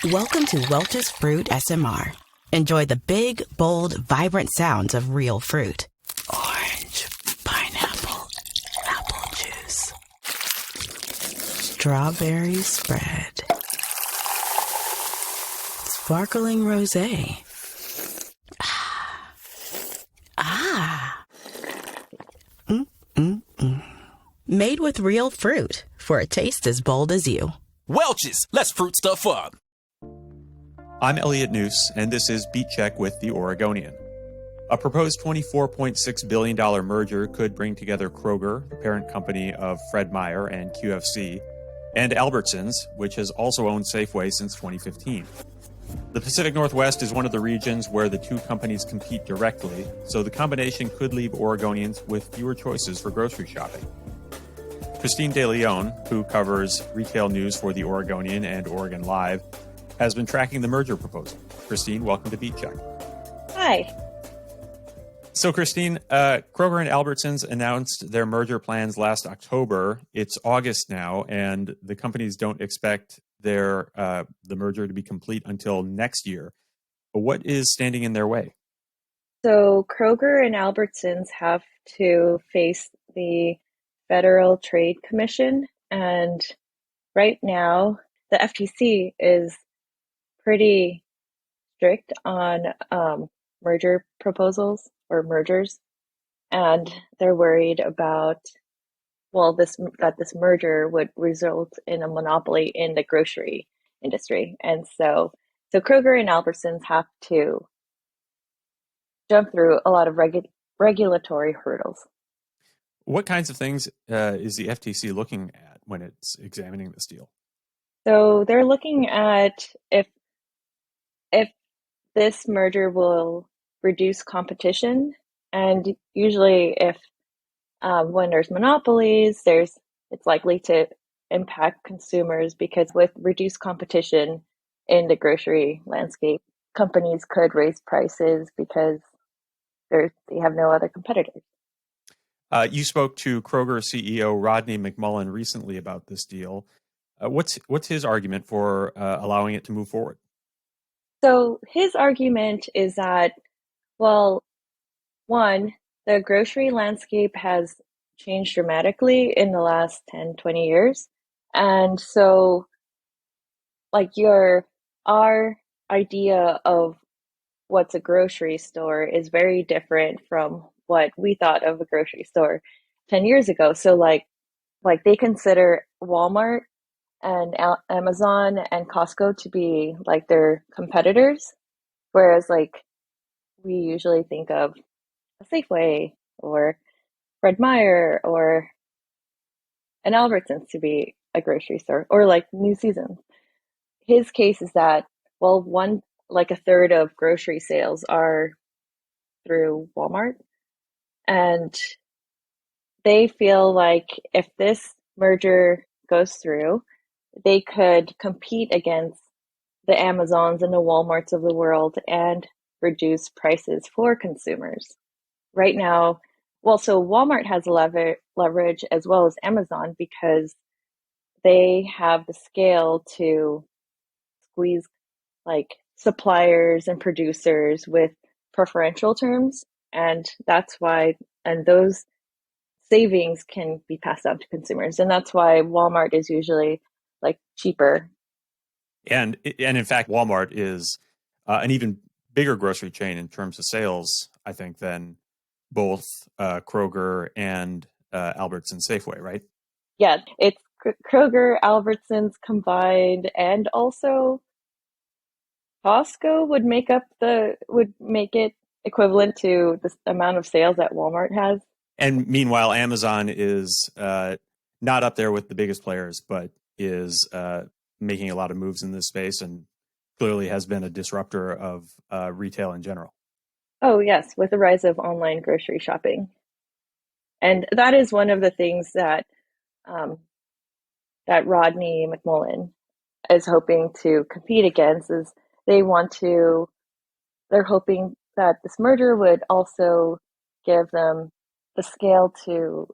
Welcome to Welch's Fruit SMR. Enjoy the big, bold, vibrant sounds of real fruit. Orange, pineapple, apple juice. Strawberry spread. Sparkling rosé. Made with real fruit for a taste as bold as you. Welch's, let's fruit stuff up. I'm Elliot Noose, and this is Beat Check with the Oregonian. A proposed $24.6 billion merger could bring together Kroger, the parent company of Fred Meyer and QFC, and Albertsons, which has also owned Safeway since 2015. The Pacific Northwest is one of the regions where the two companies compete directly, so the combination could leave Oregonians with fewer choices for grocery shopping. Christine De Leon, who covers retail news for the Oregonian and Oregon Live, has been tracking the merger proposal. Christine, welcome to Beat Check. Hi. So, Christine, Kroger and Albertsons announced their merger plans last October. It's August now, and the companies don't expect the merger to be complete until next year. But what is standing in their way? So Kroger and Albertsons have to face the Federal Trade Commission, and right now the FTC is pretty strict on merger proposals or mergers, and they're worried about that this merger would result in a monopoly in the grocery industry. And so Kroger and Albertsons have to jump through a lot of regulatory hurdles. What kinds of things is the FTC looking at when it's examining this deal? So they're looking at if this merger will reduce competition, and usually if when there's monopolies, it's likely to impact consumers, because with reduced competition in the grocery landscape, companies could raise prices because they have no other competitors. You spoke to Kroger CEO Rodney McMullen recently about this deal. What's his argument for allowing it to move forward? So his argument is that, well, one, the grocery landscape has changed dramatically in the last 10, 20 years. And so our idea of what's a grocery store is very different from what we thought of a grocery store 10 years ago. So they consider Walmart and Amazon and Costco to be like their competitors, whereas we usually think of a Safeway or Fred Meyer or an Albertsons to be a grocery store, or like New Seasons. His case is that, a third of grocery sales are through Walmart, and they feel like if this merger goes through, they could compete against the Amazons and the Walmarts of the world and reduce prices for consumers. Right now, so Walmart has leverage as well as Amazon, because they have the scale to squeeze suppliers and producers with preferential terms, and those savings can be passed on to consumers, and that's why Walmart is usually cheaper. And in fact, Walmart is an even bigger grocery chain in terms of sales, I think, than both Kroger and Albertsons Safeway, right? Yeah, it's Kroger, Albertsons combined, and also Costco would make it equivalent to the amount of sales that Walmart has. And meanwhile, Amazon is not up there with the biggest players, but is making a lot of moves in this space and clearly has been a disruptor of retail in general. Oh, yes, with the rise of online grocery shopping. And that is one of the things that Rodney McMullen is hoping to compete against. Is they're hoping that this merger would also give them the scale to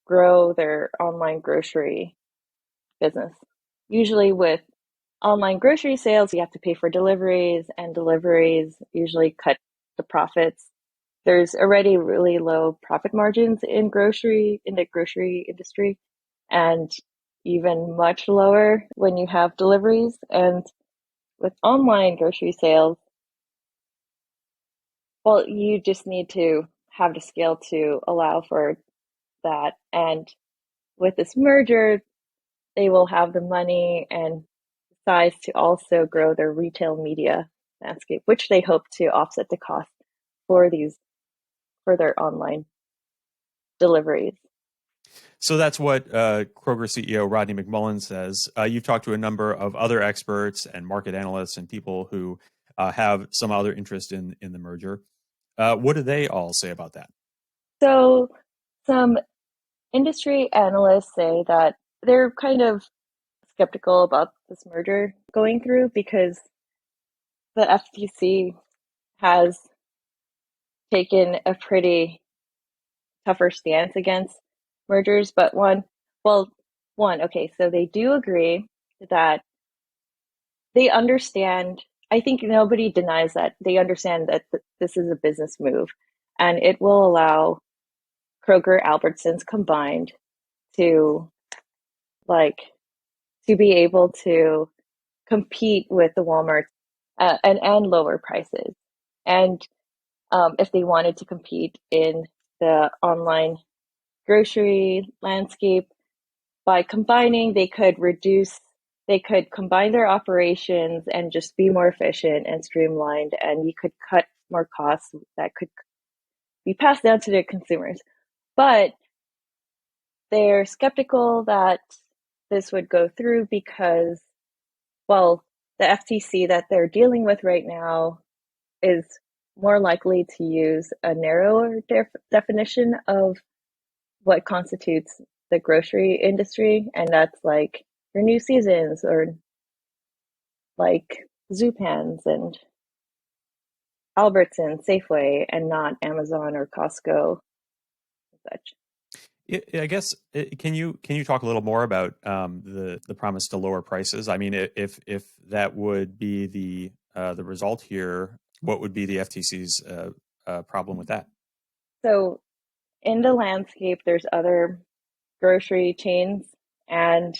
grow their online grocery business. Usually with online grocery sales, you have to pay for deliveries, and deliveries usually cut the profits. There's already really low profit margins in the grocery industry, and even much lower when you have deliveries. And with online grocery sales, well, you just need to have the scale to allow for that. And with this merger, they will have the money and size to also grow their retail media landscape, which they hope to offset the cost for their online deliveries. So that's what Kroger CEO Rodney McMullen says. You've talked to a number of other experts and market analysts and people who have some other interest in the merger. What do they all say about that? So some industry analysts say that they're kind of skeptical about this merger going through because the FTC has taken a pretty tougher stance against mergers. But okay, so they do agree that they understand. I think nobody denies that they understand that this is a business move, and it will allow Kroger-Albertsons combined to be able to compete with the Walmart and lower prices. And if they wanted to compete in the online grocery landscape, by combining, they could combine their operations and just be more efficient and streamlined, and you could cut more costs that could be passed down to the consumers. But they're skeptical that this would go through because, well, the FTC that they're dealing with right now is more likely to use a narrower definition of what constitutes the grocery industry, and that's like your New Seasons or like Zupans and Albertsons, Safeway, and not Amazon or Costco and such. I guess can you talk a little more about the promise to lower prices? I mean, if that would be the result here, what would be the FTC's problem with that? So in the landscape, there's other grocery chains, and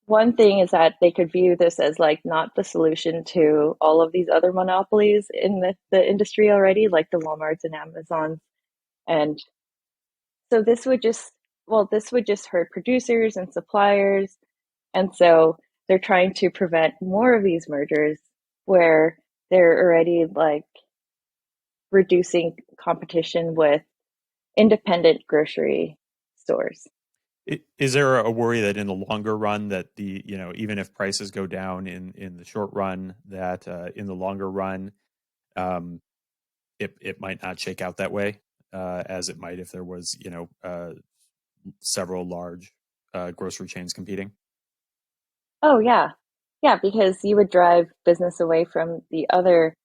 one thing is that they could view this as like not the solution to all of these other monopolies in the industry already, like the Walmarts and Amazons. And so this would just hurt producers and suppliers. And so they're trying to prevent more of these mergers where they're already like reducing competition with independent grocery stores. Is there a worry that in the longer run that even if prices go down in the short run, that in the longer run, it might not shake out that way as it might if there was several large grocery chains competing? Oh yeah, because you would drive business away from the other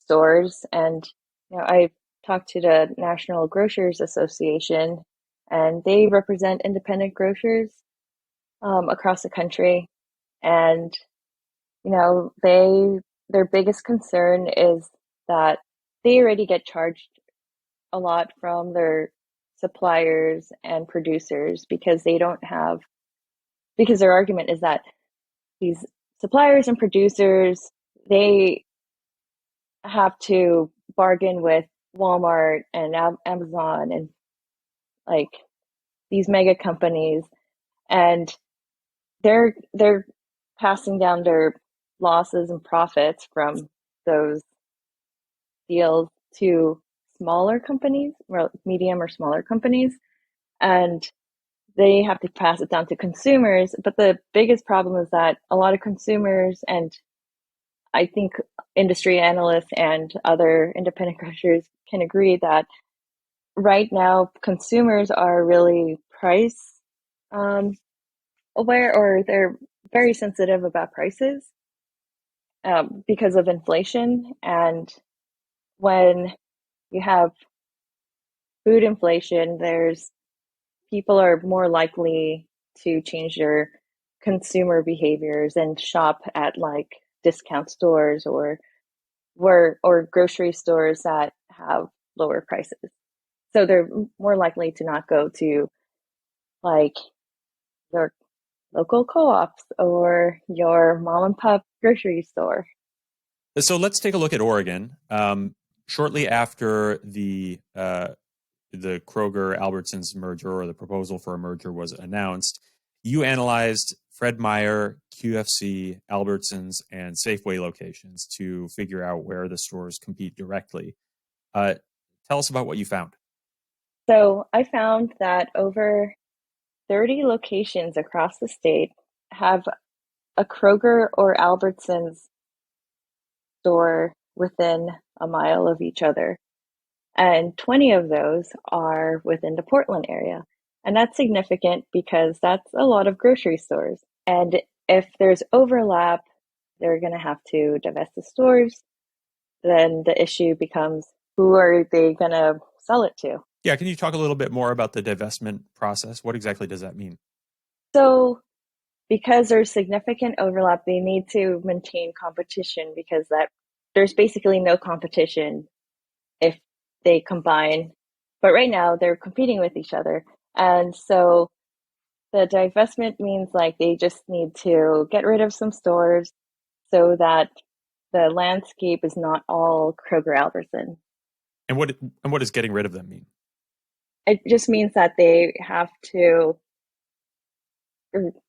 stores. And I talked to the National Grocers Association, and they represent independent grocers across the country. And their biggest concern is that they already get charged a lot from their suppliers and producers because their argument is that these suppliers and producers, they have to bargain with Walmart and Amazon and like these mega companies, and they're passing down their losses and profits from those deals to smaller companies, or medium or smaller companies, and they have to pass it down to consumers. But the biggest problem is that a lot of consumers, and I think industry analysts and other independent grocers can agree that right now consumers are really price aware, or they're very sensitive about prices because of inflation. And when you have food inflation, people are more likely to change their consumer behaviors and shop at like discount stores or grocery stores that have lower prices. So they're more likely to not go to like your local co-ops or your mom and pop grocery store. So let's take a look at Oregon. Shortly after the Kroger-Albertsons merger, or the proposal for a merger, was announced, you analyzed Fred Meyer, QFC, Albertsons, and Safeway locations to figure out where the stores compete directly. Tell us about what you found. So I found that over 30 locations across the state have a Kroger or Albertsons store within a mile of each other. And 20 of those are within the Portland area. And that's significant because that's a lot of grocery stores. And if there's overlap, they're going to have to divest the stores. Then the issue becomes, who are they going to sell it to? Yeah, can you talk a little bit more about the divestment process? What exactly does that mean? So because there's significant overlap, they need to maintain competition because there's basically no competition if they combine. But right now they're competing with each other. And so the divestment means like they just need to get rid of some stores so that the landscape is not all Kroger-Albertson. And what does getting rid of them mean? It just means that they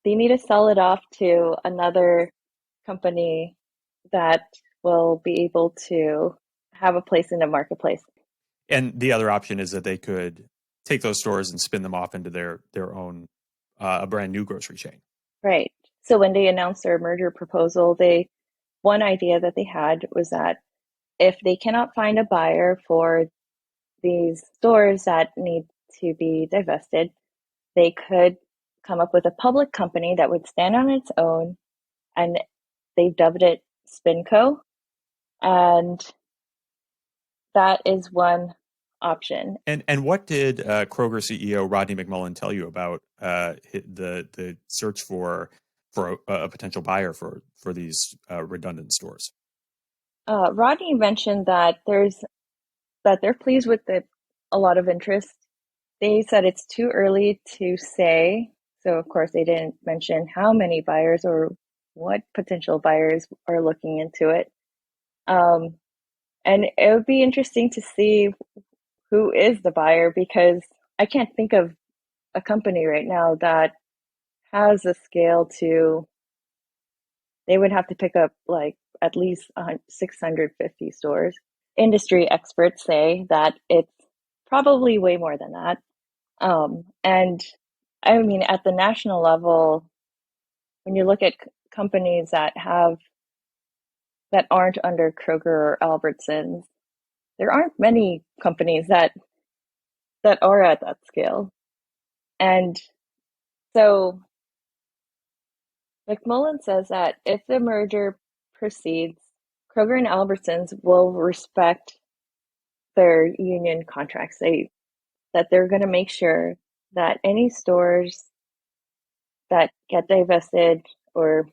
need to sell it off to another company that will be able to have a place in the marketplace. And the other option is that they could take those stores and spin them off into their own a brand new grocery chain. Right. So when they announced their merger proposal, one idea that they had was that if they cannot find a buyer for these stores that need to be divested, they could come up with a public company that would stand on its own, and they dubbed it SpinCo. And that is one option. And what did Kroger CEO Rodney McMullen tell you about the search for a potential buyer for these redundant stores? Rodney mentioned that they're pleased with a lot of interest. They said it's too early to say. So of course they didn't mention how many buyers or what potential buyers are looking into it. And it would be interesting to see who is the buyer, because I can't think of a company right now that has a scale they would have to pick up like at least 650 stores. Industry experts say that it's probably way more than that. And I mean, at the national level, when you look at companies that aren't under Kroger or Albertsons, there aren't many companies that are at that scale. And so McMullen says that if the merger proceeds, Kroger and Albertsons will respect their union contracts. That they're going to make sure that any stores that get divested, or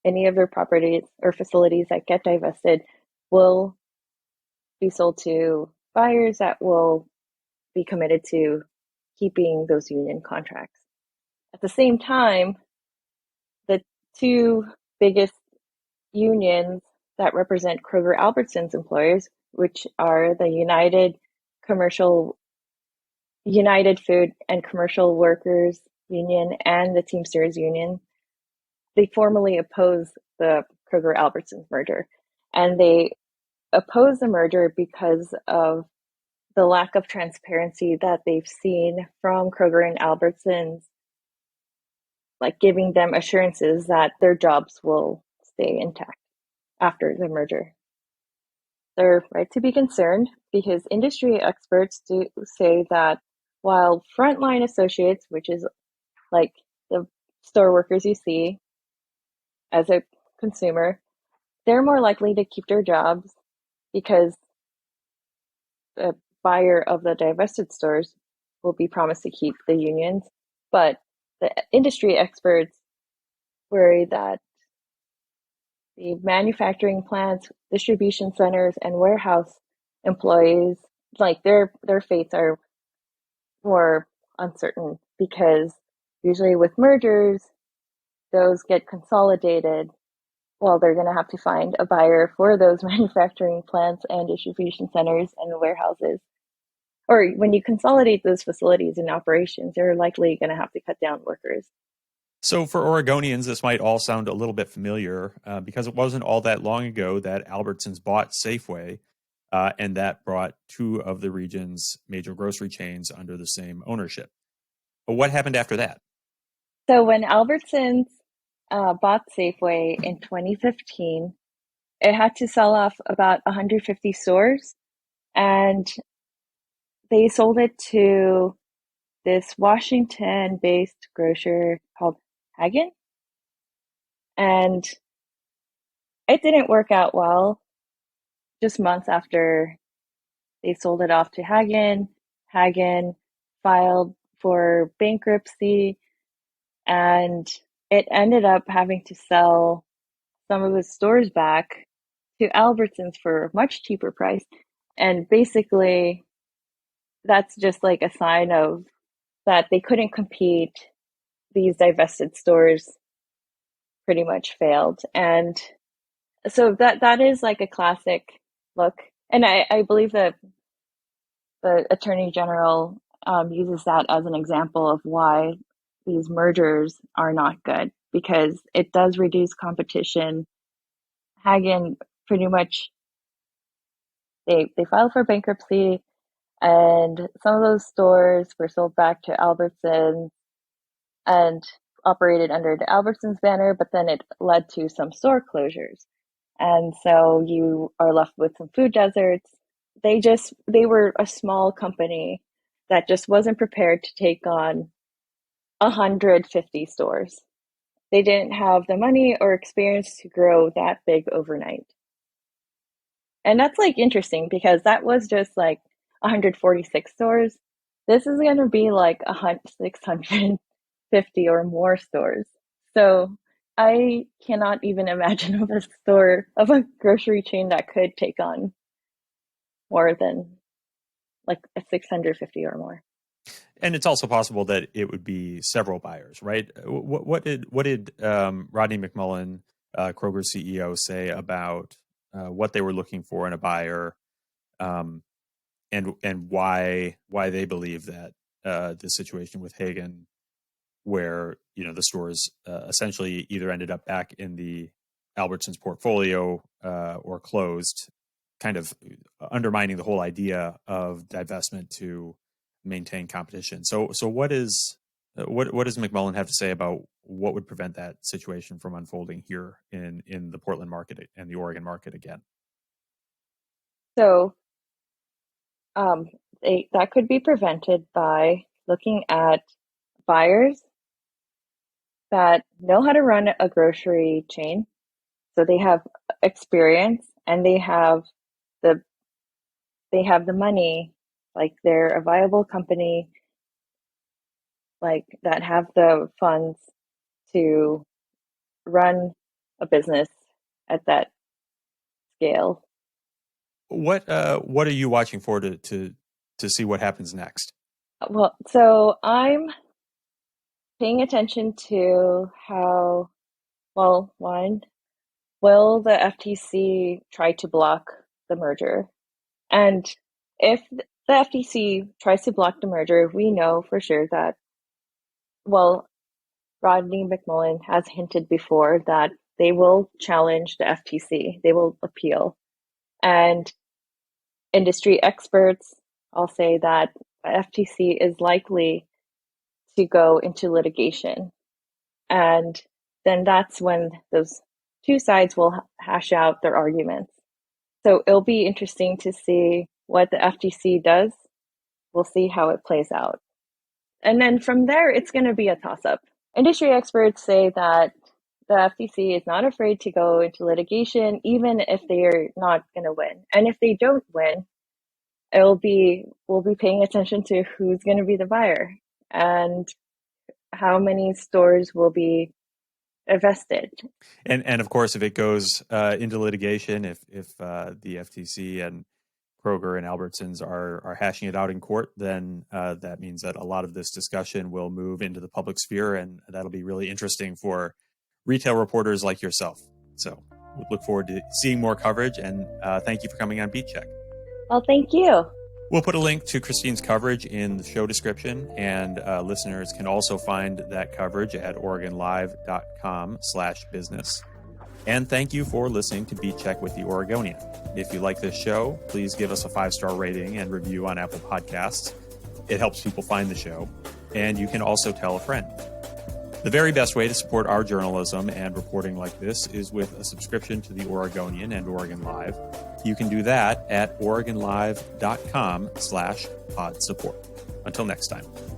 any of their properties or facilities that get divested, will be sold to buyers that will be committed to keeping those union contracts. At the same time, the two biggest unions that represent Kroger-Albertsons employers, which are the United Food and Commercial Workers Union and the Teamsters Union, they formally oppose the Kroger-Albertsons merger. And they oppose the merger because of the lack of transparency that they've seen from Kroger and Albertsons, like giving them assurances that their jobs will stay intact after the merger. They're right to be concerned because industry experts do say that while frontline associates, which is like the store workers you see as a consumer, they're more likely to keep their jobs because the buyer of the divested stores will be promised to keep the unions. But the industry experts worry that the manufacturing plants, distribution centers, and warehouse employees, like their fates are more uncertain because usually with mergers, those get consolidated. Well, they're going to have to find a buyer for those manufacturing plants and distribution centers and warehouses. Or when you consolidate those facilities and operations, you're likely going to have to cut down workers. So for Oregonians, this might all sound a little bit familiar because it wasn't all that long ago that Albertsons bought Safeway, and that brought two of the region's major grocery chains under the same ownership. But what happened after that? So when Albertsons bought Safeway in 2015, it had to sell off about 150 stores, and they sold it to this Washington-based grocer called Hagen. And it didn't work out well. Just months after they sold it off to Hagen, Hagen filed for bankruptcy, and it ended up having to sell some of its stores back to Albertsons for a much cheaper price. And basically, that's just like a sign of that they couldn't compete. These divested stores pretty much failed. And so that is like a classic look. And I believe that the Attorney General uses that as an example of why these mergers are not good, because it does reduce competition. Hagen pretty much, they filed for bankruptcy, and some of those stores were sold back to Albertsons and operated under the Albertsons banner, but then it led to some store closures. And so you are left with some food deserts. They were a small company that just wasn't prepared to take on 150 stores. They didn't have the money or experience to grow that big overnight. And that's like interesting because that was just like 146 stores. This is going to be like 650 or more stores. So I cannot even imagine of a grocery chain that could take on more than like a 650 or more. And it's also possible that it would be several buyers, right? What did Rodney McMullen, Kroger's CEO, say about what they were looking for in a buyer, and why they believe that the situation with Hagen, where the stores essentially either ended up back in the Albertsons portfolio or closed, kind of undermining the whole idea of divestment to maintain competition. So what does McMullen have to say about what would prevent that situation from unfolding here in the Portland market and the Oregon market again? So that could be prevented by looking at buyers that know how to run a grocery chain. So they have experience and they have the money, like they're a viable company, like that have the funds to run a business at that scale. What are you watching for to see what happens next? Well, so I'm paying attention to how, well, one, will the FTC try to block the merger? And if the FTC tries to block the merger, we know for sure that, well, Rodney McMullen has hinted before that they will challenge the FTC. They will appeal. And industry experts all say that the FTC is likely to go into litigation. And then that's when those two sides will hash out their arguments. So it'll be interesting to see what the FTC does. We'll see how it plays out. And then from there, it's going to be a toss-up. Industry experts say that the FTC is not afraid to go into litigation, even if they're not going to win. And if they don't win, we'll be paying attention to who's going to be the buyer and how many stores will be invested. And of course, if it goes into litigation, if the FTC and Kroger and Albertsons are hashing it out in court, then that means that a lot of this discussion will move into the public sphere, and that'll be really interesting for retail reporters like yourself. So we look forward to seeing more coverage, and thank you for coming on Beat Check. Well, thank you. We'll put a link to Christine's coverage in the show description, and listeners can also find that coverage at OregonLive.com/business. And thank you for listening to Beat Check with the Oregonian. If you like this show, please give us a 5-star rating and review on Apple Podcasts. It helps people find the show. And you can also tell a friend. The very best way to support our journalism and reporting like this is with a subscription to the Oregonian and Oregon Live. You can do that at OregonLive.com/pod support. Until next time.